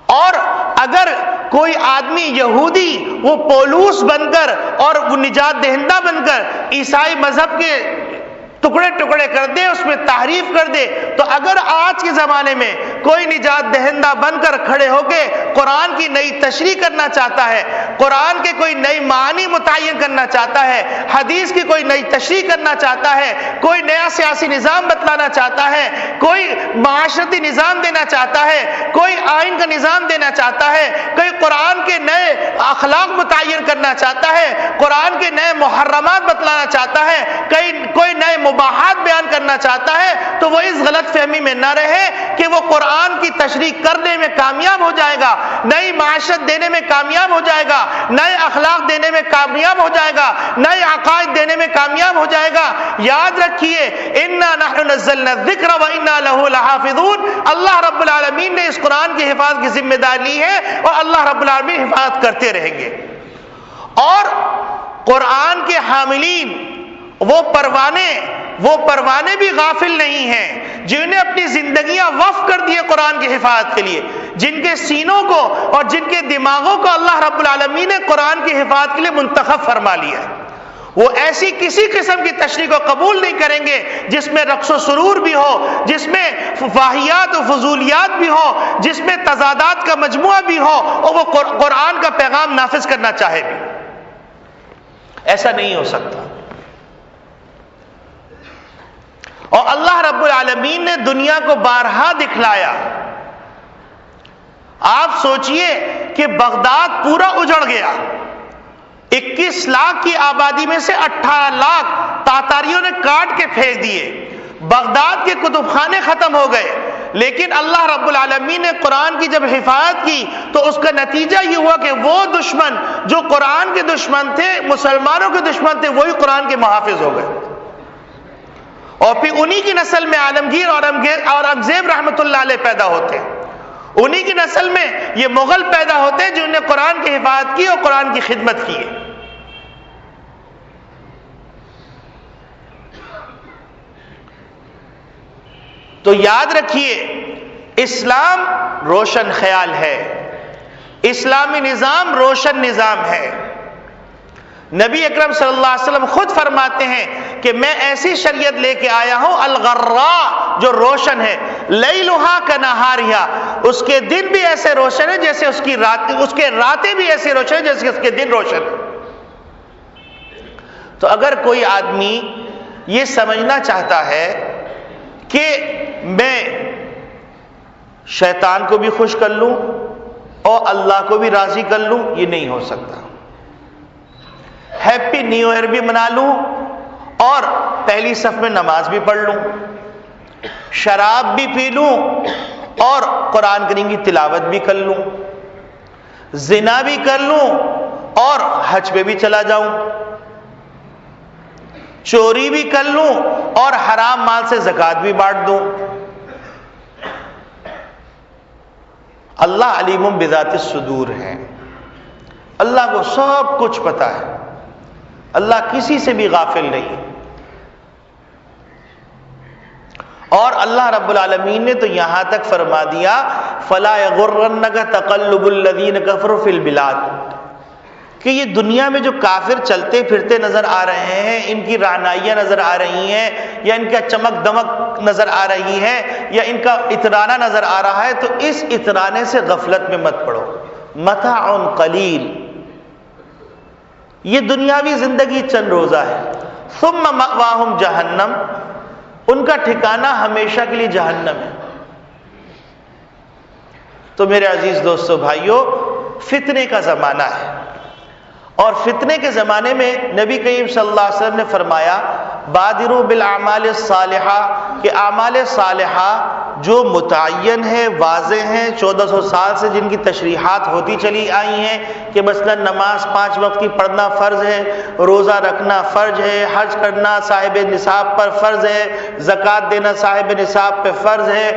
اور اگر کوئی آدمی یہودی وہ پولوس بن کر اور وہ نجات دہندہ بن کر عیسائی مذہب کے ٹکڑے ٹکڑے کر دے، اس میں تحریف کر دے۔ تو اگر آج کے زمانے میں کوئی نجات دہندہ بن کر کھڑے ہو کے قرآن کی نئی تشریح کرنا چاہتا ہے، قرآن کے کوئی نئی معنی متعین کرنا چاہتا ہے، حدیث کی کوئی نئی تشریح کرنا چاہتا ہے، کوئی نیا سیاسی نظام بتلانا چاہتا ہے، کوئی معاشرتی نظام دینا چاہتا ہے، کوئی آئین کا نظام دینا چاہتا ہے، کوئی قرآن کے نئے اخلاق متعین کرنا چاہتا ہے، قرآن کے نئے محرمات بتلانا چاہتا ہے، کوئی نئے مباحات بیان کرنا چاہتا ہے، تو وہ اس غلط فہمی میں نہ رہے کہ وہ قرآن کی تشریح کرنے میں کامیاب ہو جائے گا، نئی معاشرت دینے میں کامیاب ہو جائے گا، نئے اخلاق دینے میں کامیاب ہو جائے گا، نئے عقائد دینے میں کامیاب ہو جائے گا۔ یاد رکھیے انا نحن نزلنا الذکر وانا له لحافظون، اللہ رب العالمین نے اس قرآن کی حفاظت کی ذمہ داری لی ہے اور اللہ رب العالمین حفاظت کرتے رہیں گے۔ اور قرآن کے حاملین وہ پروانے بھی غافل نہیں ہیں جنہیں اپنی زندگیاں وقف کر دی قرآن کی حفاظت کے لیے، جن کے سینوں کو اور جن کے دماغوں کو اللہ رب العالمین نے قرآن کی حفاظت کے لیے منتخب فرما لیا ہے۔ وہ ایسی کسی قسم کی تشریح کو قبول نہیں کریں گے جس میں رقص و سرور بھی ہو، جس میں واہیات و فضولیات بھی ہو، جس میں تضادات کا مجموعہ بھی ہو، اور وہ قرآن کا پیغام نافذ کرنا چاہے بھی۔ ایسا نہیں ہو سکتا۔ اور اللہ رب العالمین نے دنیا کو بارہا دکھلایا۔ آپ سوچئے کہ بغداد پورا اجڑ گیا، 21 لاکھ کی آبادی میں سے 18 لاکھ تاتاریوں نے کاٹ کے پھینک دیے، بغداد کے کتب خانے ختم ہو گئے، لیکن اللہ رب العالمین نے قرآن کی جب حفاظت کی تو اس کا نتیجہ یہ ہوا کہ وہ دشمن جو قرآن کے دشمن تھے، مسلمانوں کے دشمن تھے، وہی قرآن کے محافظ ہو گئے۔ اور پھر انہی کی نسل میں عالمگیر اور اورنگزیب رحمت اللہ علیہ پیدا ہوتے ہیں، انہی کی نسل میں یہ مغل پیدا ہوتے ہیں جنہوں نے قرآن کی حفاظت کی اور قرآن کی خدمت کی ہے۔ تو یاد رکھیے اسلام روشن خیال ہے، اسلامی نظام روشن نظام ہے۔ نبی اکرم صلی اللہ علیہ وسلم خود فرماتے ہیں کہ میں ایسی شریعت لے کے آیا ہوں الغراء، جو روشن ہے، لیلھا کنہارھا، اس کے دن بھی ایسے روشن ہے جیسے اس کے راتیں بھی ایسے روشن ہے جیسے اس کے دن روشن ہے۔ تو اگر کوئی آدمی یہ سمجھنا چاہتا ہے کہ میں شیطان کو بھی خوش کر لوں اور اللہ کو بھی راضی کر لوں، یہ نہیں ہو سکتا۔ ہیپی نیو ایئر بھی منا لوں اور پہلی صف میں نماز بھی پڑھ لوں، شراب بھی پی لوں اور قرآن کریم کی تلاوت بھی کر لوں، زنا بھی کر لوں اور حج پہ بھی چلا جاؤں، چوری بھی کر لوں اور حرام مال سے زکوٰۃ بھی بانٹ دوں۔ اللہ علیم بذات الصدور ہے، اللہ کو سب کچھ پتا ہے، اللہ کسی سے بھی غافل نہیں۔ اور اللہ رب العالمین نے تو یہاں تک فرما دیا فَلَا يَغُرَّنَّكَ تَقَلُّبُ الَّذِينَ كَفَرُوا فِي الْبِلَادِ، کہ یہ دنیا میں جو کافر چلتے پھرتے نظر آ رہے ہیں، ان کی رعنائیاں نظر آ رہی ہیں، یا ان کا چمک دمک نظر آ رہی ہے، یا ان کا اترانا نظر آ رہا ہے، تو اس اترانے سے غفلت میں مت پڑو۔ متاع قلیل، یہ دنیاوی زندگی چند روزہ ہے، ثم مأواہم جہنم، ان کا ٹھکانہ ہمیشہ کے لیے جہنم ہے۔ تو میرے عزیز دوستو بھائیو، فتنے کا زمانہ ہے، اور فتنے کے زمانے میں نبی کریم صلی اللہ علیہ وسلم نے فرمایا بادروا بالاعمال الصالحہ، کہ اعمال صالحہ جو متعین ہے، واضح ہیں، 1400 سال سے جن کی تشریحات ہوتی چلی آئی ہیں کہ مثلا نماز 5 وقت کی پڑھنا فرض ہے، روزہ رکھنا فرض ہے، حج کرنا صاحب نصاب پر فرض ہے، زکوٰۃ دینا صاحب نصاب پہ فرض ہے،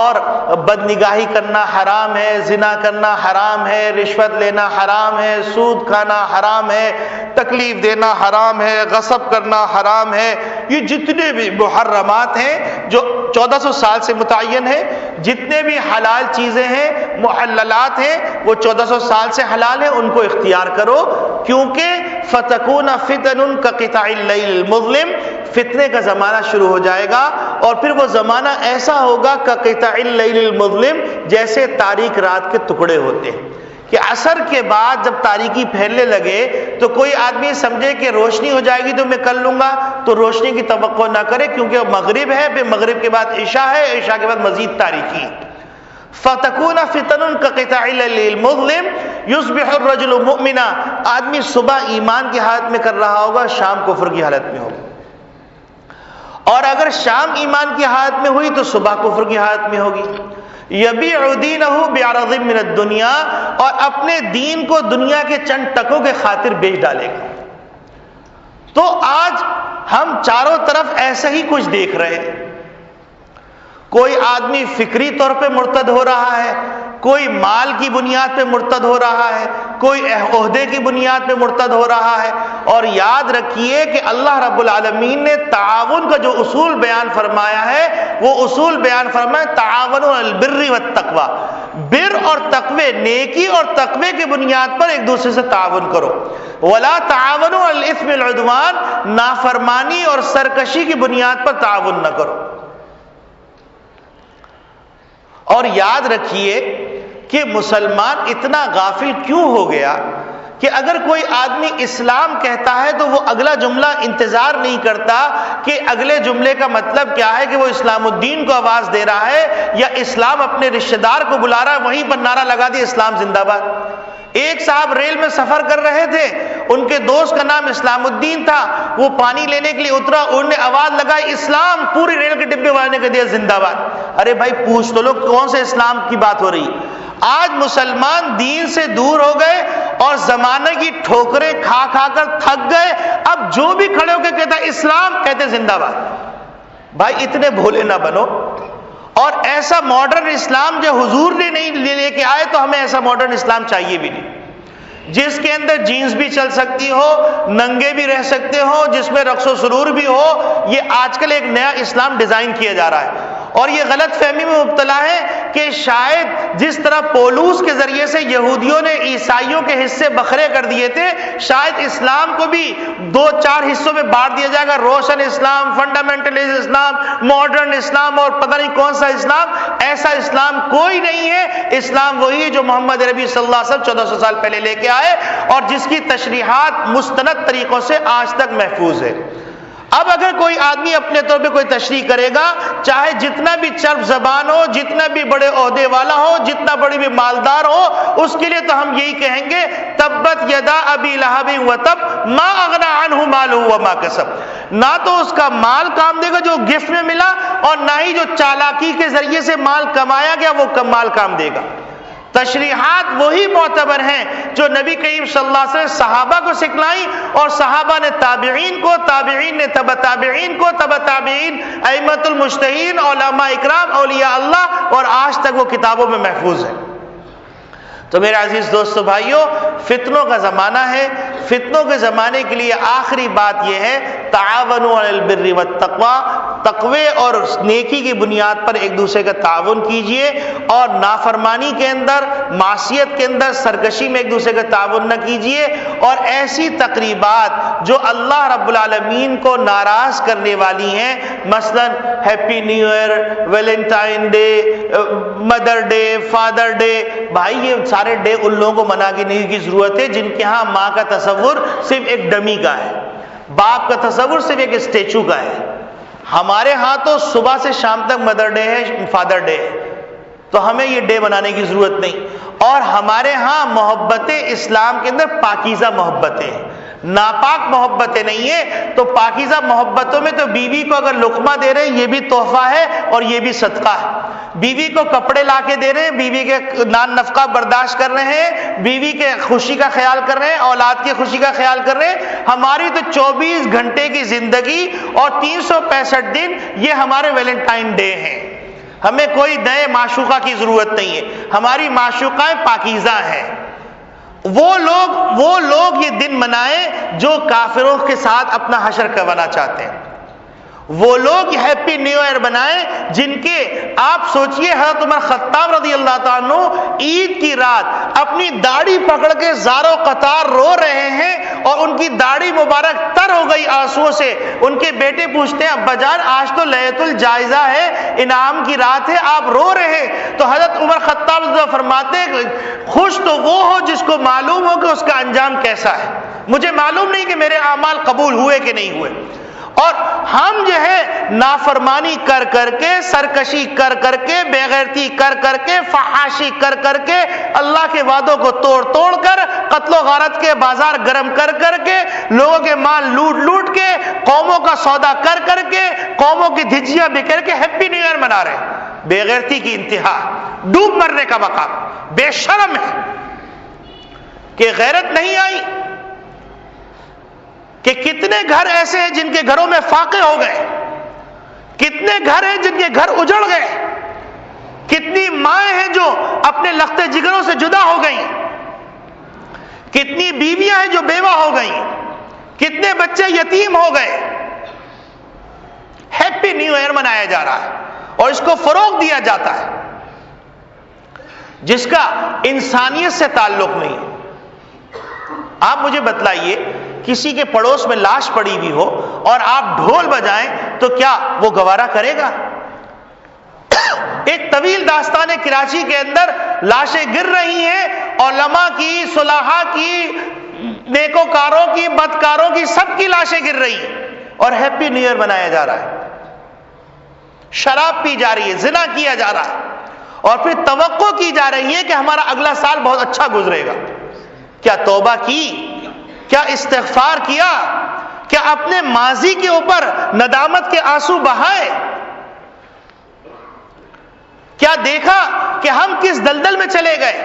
اور بدنگاہی کرنا حرام ہے، زنا کرنا حرام ہے، رشوت لینا حرام ہے، سود کھانا حرام ہے، تکلیف دینا حرام ہے، غصب کرنا حرام ہے۔ یہ جتنے بھی محرمات ہیں جو 1400 سال سے متعین ہیں، جتنے بھی حلال چیزیں ہیں، محللات ہیں، وہ 1400 سال سے حلال ہیں، ان کو اختیار کرو، کیونکہ فَتَكُونَ فِتَنٌ كَقِطَعِ اللَّيْلِ الْمُظْلِمِ، فتنے کا زمانہ شروع ہو جائے گا، اور پھر وہ زمانہ ایسا ہوگا کقطع اللیل المظلم، جیسے تاریک رات کے ٹکڑے ہوتے ہیں، کہ عصر کے بعد جب تاریکی پھیلنے لگے تو کوئی آدمی سمجھے کہ روشنی ہو جائے گی تو میں کر لوں گا، تو روشنی کی توقع نہ کرے، کیونکہ مغرب ہے، پھر مغرب کے بعد عشاء ہے، عشاء کے بعد مزید تاریکی۔ فَتَكُونَ فِتَنٌ كَقِطَعِ اللَّيْلِ الْمُظْلِمِ يُصْبِحُ الرَّجُلُ مُؤْمِنًا، آدمی صبح ایمان کی حالت میں کر رہا ہوگا، شام کفر کی حالت میں ہوگا، اور اگر شام ایمان کی حالت میں ہوئی تو صبح کفر کی حالت میں ہوگی۔ یبیع دینہ بعرض من الدنیا، اور اپنے دین کو دنیا کے چند ٹکوں کے خاطر بیچ ڈالے گا۔ تو آج ہم چاروں طرف ایسا ہی کچھ دیکھ رہے ہیں، کوئی آدمی فکری طور پہ مرتد ہو رہا ہے، کوئی مال کی بنیاد پہ مرتد ہو رہا ہے، کوئی عہدے کی بنیاد پہ مرتد ہو رہا ہے، اور یاد رکھیے کہ اللہ رب العالمین نے تعاون کا جو اصول بیان فرمایا ہے، وہ اصول بیان فرمایا تعاونوا علی البر والتقوی، بر اور تقوی، نیکی اور تقوی کی بنیاد پر ایک دوسرے سے تعاون کرو، ولا تعاونوا علی الاثم والعدوان، نافرمانی اور سرکشی کی بنیاد پر تعاون نہ کرو۔ اور یاد رکھیے کہ مسلمان اتنا غافل کیوں ہو گیا کہ اگر کوئی آدمی اسلام کہتا ہے تو وہ اگلا جملہ انتظار نہیں کرتا کہ اگلے جملے کا مطلب کیا ہے، کہ وہ اسلام الدین کو آواز دے رہا ہے یا اسلام اپنے رشتہ دار کو بلا رہا ہے، وہیں پر نعرہ لگا دیا اسلام زندہ باد۔ ایک صاحب ریل میں سفر کر رہے تھے، ان کے دوست کا نام اسلام الدین تھا، وہ پانی لینے کے لیے اترا، انہوں نے آواز لگائی اسلام، پوری ریل کے ڈبے والے نے کہہ دیا زندہ باد۔ ارے بھائی پوچھ تو لو کون سے اسلام کی بات ہو رہی؟ آج مسلمان دین سے دور ہو گئے اور زمانے کی ٹھوکریں کھا کھا کر تھک گئے، اب جو بھی کھڑے ہو کے کہتا ہے اسلام، کہتے زندہ باد۔ بھائی اتنے بھولے نہ بنو، اور ایسا ماڈرن اسلام جو حضور نے نہیں لے کے آئے، تو ہمیں ایسا ماڈرن اسلام چاہیے بھی نہیں، جس کے اندر جینز بھی چل سکتی ہو، ننگے بھی رہ سکتے ہو، جس میں رقص و سرور بھی ہو۔ یہ آج کل ایک نیا اسلام ڈیزائن کیا جا رہا ہے، اور یہ غلط فہمی میں مبتلا ہے کہ شاید جس طرح پولوس کے ذریعے سے یہودیوں نے عیسائیوں کے حصے بکھرے کر دیے تھے، شاید اسلام کو بھی 2-4 حصوں میں بانٹ دیا جائے گا، روشن اسلام، فنڈامنٹلسٹ اسلام، ماڈرن اسلام، اور پتہ نہیں کون سا اسلام۔ ایسا اسلام کوئی نہیں ہے، اسلام وہی ہے جو محمد عربی صلی اللہ علیہ وسلم 1400 سال پہلے لے کے آئے، اور جس کی تشریحات مستند طریقوں سے آج تک محفوظ ہے۔ اب اگر کوئی آدمی اپنے طور پہ کوئی تشریح کرے گا، چاہے جتنا بھی چرب زبان ہو، جتنا بھی بڑے عہدے والا ہو، جتنا بڑی بھی مالدار ہو، اس کے لیے تو ہم یہی کہیں گے تبت یدا ابی لہب وتب ما اغنی عنہ مالہ وما کسب، نہ تو اس کا مال کام دے گا جو گفٹ میں ملا، اور نہ ہی جو چالاکی کے ذریعے سے مال کمایا گیا وہ مال کام دے گا۔ تشریحات وہی معتبر ہیں جو نبی کریم صلی اللہ علیہ وسلم صحابہ کو سکھلائیں، اور صحابہ نے تابعین کو، تابعین نے تبع تابعین کو، تبع تابعین ائمۃ المجتہدین، علماء اکرام، اولیاء اللہ، اور آج تک وہ کتابوں میں محفوظ ہے۔ تو میرے عزیز دوستو بھائیوں، فتنوں کا زمانہ ہے، فتنوں کے زمانے کے لیے آخری بات یہ ہے تعاونوا علی البر والتقوی، تقوی اور نیکی کی بنیاد پر ایک دوسرے کا تعاون کیجئے، اور نافرمانی کے اندر، معصیت کے اندر، سرکشی میں ایک دوسرے کا تعاون نہ کیجئے، اور ایسی تقریبات جو اللہ رب العالمین کو ناراض کرنے والی ہیں، مثلا happy new year, valentine day, mother day, father day, بھائی یہ سارے ڈے ان لوگوں کو منانے کی ضرورت ہے جن کے ہاں ماں کا تصور صرف ایک ڈمی کا ہے، باپ کا تصور صرف ایک اسٹیچو کا ہے۔ ہمارے ہاں تو صبح سے شام تک مدر ڈے ہے، فادر ڈے ہے، تو ہمیں یہ ڈے منانے کی ضرورت نہیں۔ اور ہمارے ہاں محبتیں اسلام کے اندر پاکیزہ محبتیں ہیں، ناپاک محبتیں نہیں ہیں۔ تو پاکیزہ محبتوں میں تو بیوی کو اگر لقمہ دے رہے ہیں یہ بھی تحفہ ہے اور یہ بھی صدقہ ہے، بیوی کو کپڑے لا کے دے رہے ہیں، بیوی کے نان نفقہ برداشت کر رہے ہیں، بیوی کے خوشی کا خیال کر رہے ہیں، اولاد کی خوشی کا خیال کر رہے ہیں۔ ہماری تو 24 گھنٹے کی زندگی اور 365 دن یہ ہمارے ویلنٹائن ڈے ہیں، ہمیں کوئی نئے معشوقہ کی ضرورت نہیں ہے، ہماری معشوقائیں پاکیزہ ہیں۔ وہ لوگ یہ دن منائیں جو کافروں کے ساتھ اپنا حشر کروانا چاہتے ہیں، وہ لوگ ہیپی نیو ایئر منائیں جن کے آپ سوچئے حضرت عمر خطاب رضی اللہ تعالیٰ عنہ عید کی رات اپنی داڑھی پکڑ کے زاروں قطار رو رہے ہیں اور ان کی داڑھی مبارک تر ہو گئی آنسوؤں سے. ان کے بیٹے پوچھتے ہیں ابا جان آج تو لیلۃ الجائزہ ہے, انعام کی رات ہے, آپ رو رہے ہیں. تو حضرت عمر خطاب رضی اللہ فرماتے ہیں خوش تو وہ ہو جس کو معلوم ہو کہ اس کا انجام کیسا ہے. مجھے معلوم نہیں کہ میرے اعمال قبول ہوئے کہ نہیں ہوئے, اور ہم جو ہے نافرمانی کر کر کے, سرکشی کر کر کے, بے غیرتی کر کر کے, فحاشی کر کر کے, اللہ کے وعدوں کو توڑ توڑ کر, قتل و غارت کے بازار گرم کر کر کے, لوگوں کے مال لوٹ لوٹ کے, قوموں کا سودا کر کر کے, قوموں کی دھجیاں بکھیر کے ہیپی نیو ایئر منا رہے ہیں. بے غیرتی کی انتہا, ڈوب مرنے کا مقام. بے شرم ہے کہ غیرت نہیں آئی. کہ کتنے گھر ایسے ہیں جن کے گھروں میں فاقے ہو گئے, کتنے گھر ہیں جن کے گھر اجڑ گئے, کتنی مائیں ہیں جو اپنے لختے جگروں سے جدا ہو گئیں, کتنی بیویاں ہیں جو بیوہ ہو گئیں, کتنے بچے یتیم ہو گئے. ہیپی نیو ایئر منایا جا رہا ہے اور اس کو فروغ دیا جاتا ہے جس کا انسانیت سے تعلق نہیں. آپ مجھے بتلائیے کسی کے پڑوس میں لاش پڑی ہوئی ہو اور آپ ڈھول بجائیں تو کیا وہ گوارا کرے گا؟ ایک طویل داستان ہے کراچی کے اندر, لاشیں گر رہی ہیں, علماء کی, صلحاء کی, نیکوکاروں کی, بدکاروں کی, سب کی لاشیں گر رہی ہیں اور ہیپی نیو ایئر منایا جا رہا ہے. شراب پی جا رہی ہے, زنا کیا جا رہا ہے اور پھر توقع کی جا رہی ہے کہ ہمارا اگلا سال بہت اچھا گزرے گا. کیا توبہ کی؟ کیا استغفار کیا؟ کیا اپنے ماضی کے اوپر ندامت کے آنسو بہائے؟ کیا دیکھا کہ ہم کس دلدل میں چلے گئے,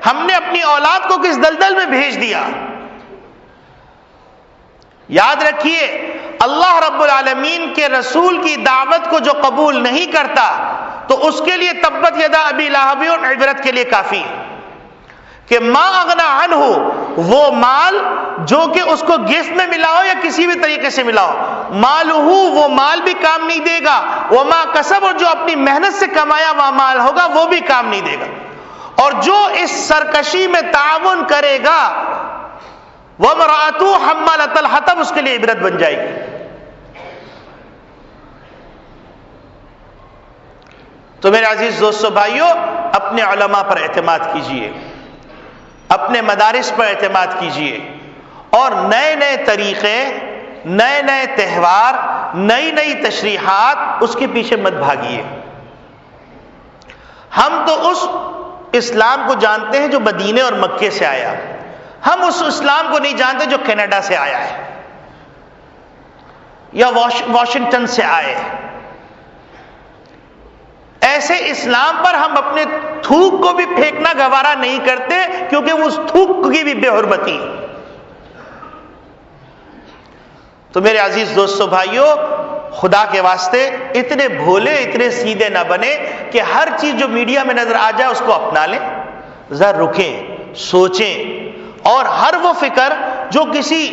ہم نے اپنی اولاد کو کس دلدل میں بھیج دیا؟ یاد رکھیے اللہ رب العالمین کے رسول کی دعوت کو جو قبول نہیں کرتا تو اس کے لیے تبت یدا ابی لہب عبرت کے لیے کافی ہے کہ ما اغنا عنہ, وہ مال جو کہ اس کو گفٹ میں ملا ہو یا کسی بھی طریقے سے ملا ہو, مالہ, وہ مال بھی کام نہیں دے گا, وما کسب, اور جو اپنی محنت سے کمایا ہوا مال ہوگا وہ بھی کام نہیں دے گا. اور جو اس سرکشی میں تعاون کرے گا وامرأتہ حمالۃ الحطب, اس کے لیے عبرت بن جائے گی. تو میرے عزیز دوستو بھائیو, اپنے علماء پر اعتماد کیجئے, اپنے مدارس پر اعتماد کیجئے اور نئے نئے طریقے, نئے نئے تہوار, نئی نئی تشریحات, اس کے پیچھے مت بھاگیے. ہم تو اس اسلام کو جانتے ہیں جو مدینے اور مکے سے آیا, ہم اس اسلام کو نہیں جانتے جو کینیڈا سے آیا ہے یا واشنگٹن سے آئے. ایسے اسلام پر ہم اپنے تھوک کو بھی پھینکنا گوارا نہیں کرتے کیونکہ وہ اس تھوک کی بھی بے حرمتی. تو میرے عزیز دوستو بھائیو, خدا کے واسطے اتنے بھولے, اتنے سیدھے نہ بنے کہ ہر چیز جو میڈیا میں نظر آ جائے اس کو اپنا لیں. ذرا رکیں, سوچیں, اور ہر وہ فکر جو کسی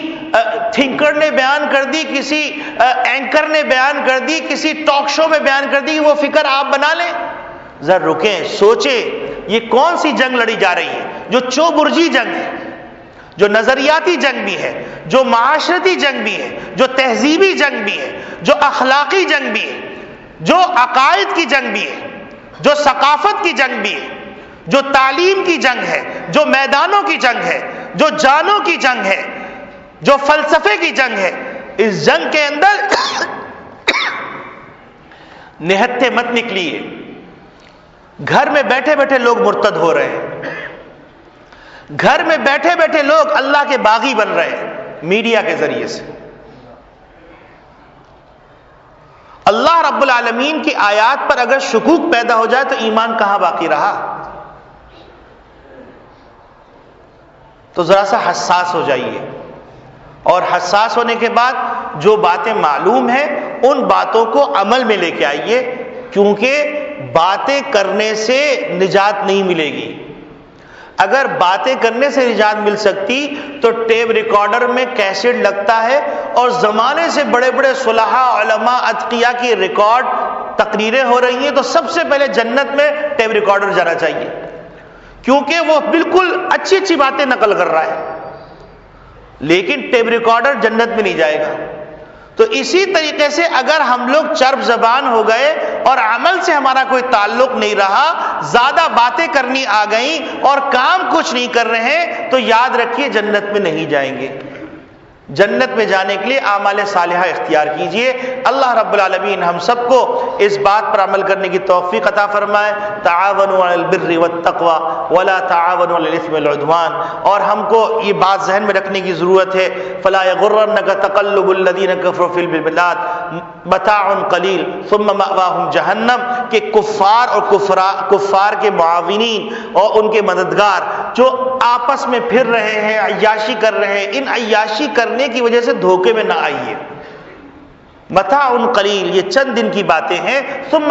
تھنکر نے بیان کر دی, کسی اینکر نے بیان کر دی, کسی ٹاک شو میں بیان کر دی, وہ فکر آپ بنا لیں. ذرا رکیں, سوچیں یہ کون سی جنگ لڑی جا رہی ہے, جو چوبرجی جنگ ہے, جو نظریاتی جنگ بھی ہے, جو معاشرتی جنگ بھی ہے, جو تہذیبی جنگ بھی ہے, جو اخلاقی جنگ بھی ہے, جو عقائد کی جنگ بھی ہے, جو ثقافت کی جنگ بھی ہے, جو تعلیم کی جنگ ہے, جو میدانوں کی جنگ ہے, جو جانوں کی جنگ ہے, جو فلسفے کی جنگ ہے. اس جنگ کے اندر نہتے مت نکلیے. گھر میں بیٹھے بیٹھے لوگ مرتد ہو رہے ہیں, گھر میں بیٹھے بیٹھے لوگ اللہ کے باغی بن رہے ہیں میڈیا کے ذریعے سے. اللہ رب العالمین کی آیات پر اگر شکوک پیدا ہو جائے تو ایمان کہاں باقی رہا؟ تو ذرا سا حساس ہو جائیے, اور حساس ہونے کے بعد جو باتیں معلوم ہیں ان باتوں کو عمل میں لے کے آئیے, کیونکہ باتیں کرنے سے نجات نہیں ملے گی. اگر باتیں کرنے سے نجات مل سکتی تو ٹیپ ریکارڈر میں کیسٹ لگتا ہے اور زمانے سے بڑے بڑے صلحاء، علماء، اتقیاء کی ریکارڈ تقریریں ہو رہی ہیں، تو سب سے پہلے جنت میں ٹیپ ریکارڈر جانا چاہیے، کیونکہ وہ بالکل اچھی اچھی باتیں نقل کر رہا ہے، لیکن ٹیپ ریکارڈر جنت میں نہیں جائے گا۔ تو اسی طریقے سے اگر ہم لوگ چرب زبان ہو گئے اور عمل سے ہمارا کوئی تعلق نہیں رہا، زیادہ باتیں کرنی آ گئیں اور کام کچھ نہیں کر رہے، تو یاد رکھیے جنت میں نہیں جائیں گے۔ جنت میں جانے کے لیے اعمال صالحہ اختیار کیجئے۔ اللہ رب العالمین ہم سب کو اس بات پر عمل کرنے کی توفیق عطا فرمائے۔ تعاونوا علی البر والتقوی ولا تعاونوا علی الاثم والعدوان۔ اور ہم کو یہ بات ذہن میں رکھنے کی ضرورت ہے، فلا یغرنک تقلب الذین کفروا فی البلاد متاع قلیل ثم مأواہم جہنم، کہ کفار اور کفار کے معاونین اور ان کے مددگار جو آپس میں پھر رہے ہیں، عیاشی کر رہے ہیں، ان عیاشی کرنے کی وجہ سے دھوکے میں نہ آئیے۔ متاع قلیل، یہ چند دن کی باتیں ہیں، ثم